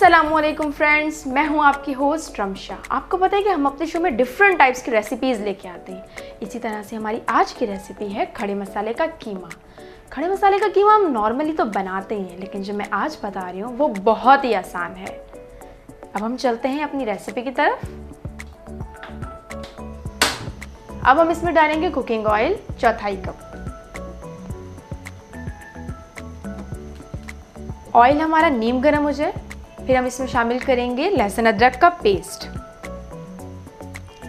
अस्सलामुअलैकुम फ्रेंड्स, मैं हूं आपकी होस्ट रमशा। आपको पता है कि हम अपने शो में डिफरेंट टाइप्स की रेसिपीज़ लेके आते हैं। इसी तरह से हमारी आज की रेसिपी है खड़े मसाले का कीमा। खड़े मसाले का कीमा हम नॉर्मली तो बनाते ही हैं, लेकिन जो मैं आज बता रही हूँ वो बहुत ही आसान है। अब हम चलते हैं अपनी रेसिपी की तरफ। अब हम इसमें डालेंगे कुकिंग ऑयल 1/4 कप। ऑयल हमारा नीम गर्म हो जाए, फिर हम इसमें शामिल करेंगे लहसुन अदरक का पेस्ट।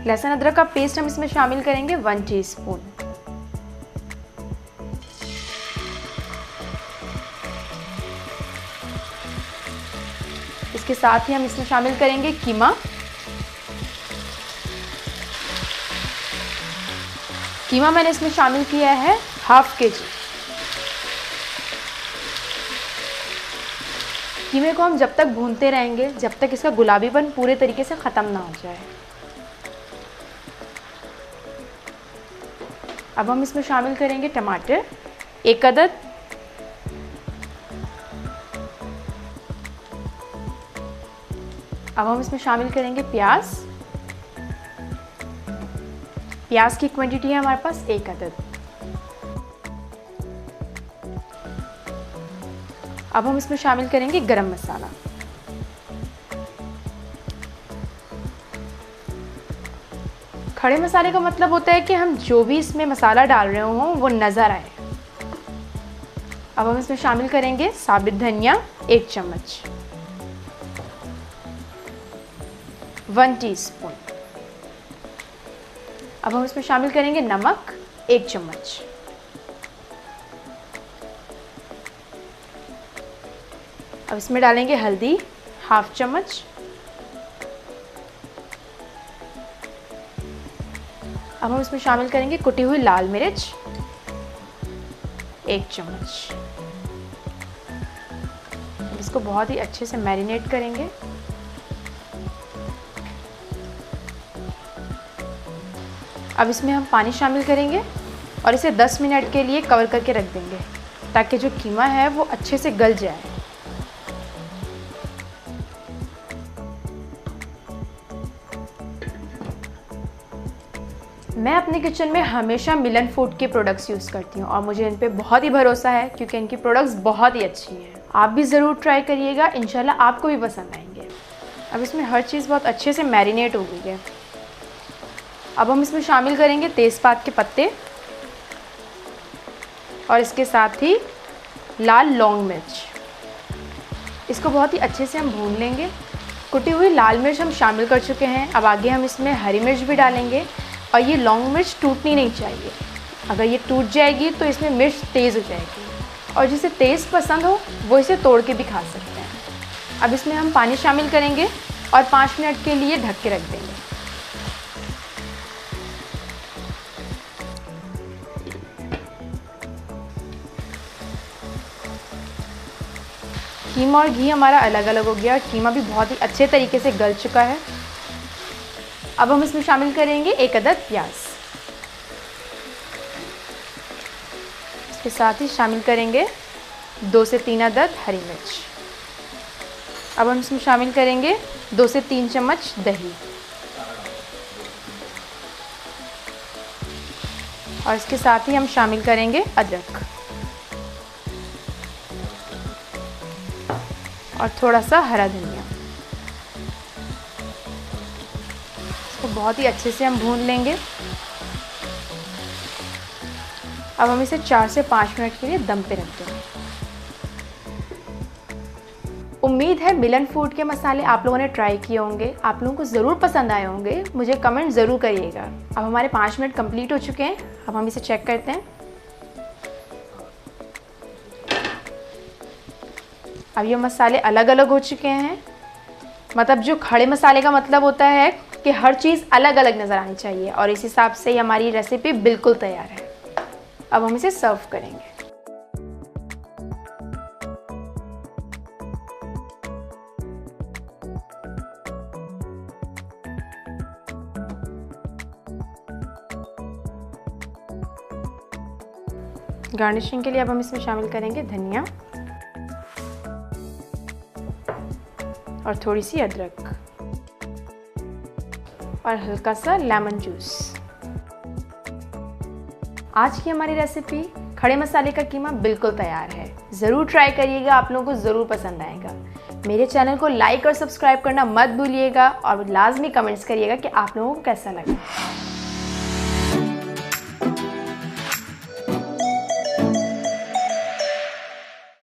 लहसुन अदरक का पेस्ट हम इसमें शामिल करेंगे 1 टीस्पून। इसके साथ ही हम इसमें शामिल करेंगे कीमा। कीमा मैंने इसमें शामिल किया है 1/2 kg। कीमे को हम जब तक भूनते रहेंगे जब तक इसका गुलाबीपन पूरे तरीके से ख़त्म ना हो जाए। अब हम इसमें शामिल करेंगे टमाटर 1 अदद। अब हम इसमें शामिल करेंगे प्याज। प्याज की क्वांटिटी है हमारे पास 1 अदद। अब हम इसमें शामिल करेंगे गरम मसाला। खड़े मसाले का मतलब होता है कि हम जो भी इसमें मसाला डाल रहे हों वो नज़र आए। अब हम इसमें शामिल करेंगे साबित धनिया 1 चम्मच, 1 टीस्पून। अब हम इसमें शामिल करेंगे नमक 1 चम्मच। अब इसमें डालेंगे हल्दी 1/2 चम्मच। अब हम इसमें शामिल करेंगे कुटी हुई लाल मिर्च 1 चम्मच। अब इसको बहुत ही अच्छे से मैरिनेट करेंगे। अब इसमें हम पानी शामिल करेंगे और इसे 10 मिनट के लिए कवर करके रख देंगे ताकि जो कीमा है वो अच्छे से गल जाए। मैं अपने किचन में हमेशा मिलन फूड के प्रोडक्ट्स यूज़ करती हूँ और मुझे इन पे बहुत ही भरोसा है क्योंकि इनकी प्रोडक्ट्स बहुत ही अच्छी हैं। आप भी ज़रूर ट्राई करिएगा, इंशाल्लाह आपको भी पसंद आएंगे। अब इसमें हर चीज़ बहुत अच्छे से मैरिनेट हो गई है। अब हम इसमें शामिल करेंगे तेज़पात के पत्ते और इसके साथ ही लाल लौंग मिर्च। इसको बहुत ही अच्छे से हम भून लेंगे। कुटी हुई लाल मिर्च हम शामिल कर चुके हैं। अब आगे हम इसमें हरी मिर्च भी डालेंगे और ये लौंग मिर्च टूटनी नहीं चाहिए। अगर ये टूट जाएगी तो इसमें मिर्च तेज़ हो जाएगी और जिसे तेज़ पसंद हो वो इसे तोड़ के भी खा सकते हैं। अब इसमें हम पानी शामिल करेंगे और 5 मिनट के लिए ढक के रख देंगे। कीमा और घी हमारा अलग अलग हो गया और कीमा भी बहुत ही अच्छे तरीके से गल चुका है। अब हम इसमें शामिल करेंगे 1 अदद प्याज। इसके साथ ही शामिल करेंगे 2 से 3 अदद हरी मिर्च। अब हम इसमें शामिल करेंगे 2 से 3 चम्मच दही और इसके साथ ही हम शामिल करेंगे अदरक और थोड़ा सा हरा धनिया। इसको बहुत ही अच्छे से हम भून लेंगे। अब हम इसे 4 से 5 मिनट के लिए दम पे रख देंगे। उम्मीद है मिलन फूड के मसाले आप लोगों ने ट्राई किए होंगे, आप लोगों को ज़रूर पसंद आए होंगे। मुझे कमेंट ज़रूर करिएगा। अब हमारे 5 मिनट कंप्लीट हो चुके हैं। अब हम इसे चेक करते हैं। अब ये मसाले अलग अलग हो चुके हैं। मतलब जो खड़े मसाले का मतलब होता है कि हर चीज़ अलग अलग नज़र आनी चाहिए और इस हिसाब से हमारी रेसिपी बिल्कुल तैयार है। अब हम इसे सर्व करेंगे। गार्निशिंग के लिए अब हम इसमें शामिल करेंगे धनिया और थोड़ी सी अदरक और हल्का सा लेमन जूस। आज की हमारी रेसिपी खड़े मसाले का कीमा बिल्कुल तैयार है। ज़रूर ट्राई करिएगा, आप लोगों को ज़रूर पसंद आएगा। मेरे चैनल को लाइक और सब्सक्राइब करना मत भूलिएगा और लाजमी कमेंट्स करिएगा कि आप लोगों को कैसा लगा।